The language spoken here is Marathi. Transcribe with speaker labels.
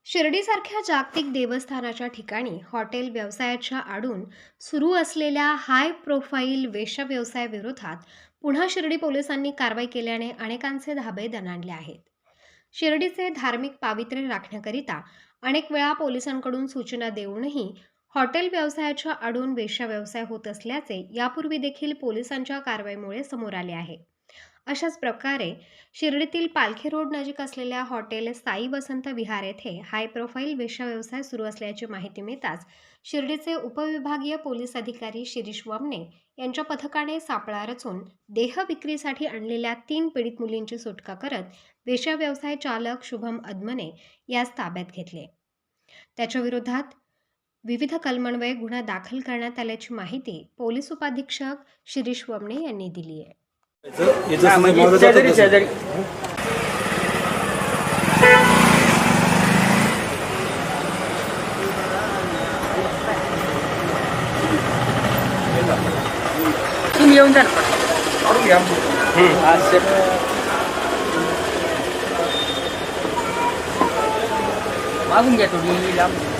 Speaker 1: शिर्डीसारख्या जागतिक देवस्थानाच्या ठिकाणी हॉटेल व्यवसायाच्या आडून सुरू असलेल्या हाय प्रोफाईल वेश्या व्यवसायाविरोधात पुन्हा शिर्डी पोलिसांनी कारवाई केल्याने अनेकांचे धाबे दणाणले आहेत. शिर्डीचे धार्मिक पावित्र्य राखण्याकरिता अनेक वेळा पोलिसांकडून सूचना देऊनही हॉटेल व्यवसायाच्या आडून वेश्या व्यवसाय होत असल्याचे यापूर्वी देखील पोलिसांच्या कारवाईमुळे समोर आले आहे. अशाच प्रकारे शिर्डीतील पालखी रोड नजीक असलेल्या हॉटेल साई वसंत विहार येथे हाय प्रोफाईल वेश्या व्यवसाय सुरू असल्याची माहिती मिळताच शिर्डीचे उपविभागीय पोलीस अधिकारी शिरीष वमने यांच्या पथकाने सापळा रचून देह विक्रीसाठी आणलेल्या 3 पीडित मुलींची सुटका करत वेश्या व्यवसाय चालक शुभम अदमने यास ताब्यात घेतले. त्याच्या विरोधात विविध कलमान्वये गुन्हा दाखल करण्यात आल्याची माहिती पोलीस उपाधीक्षक शिरीष वमने यांनी दिली आहे.
Speaker 2: शेजारी तुम्ही येऊन जा ना. मागून घ्या थोडी लांब.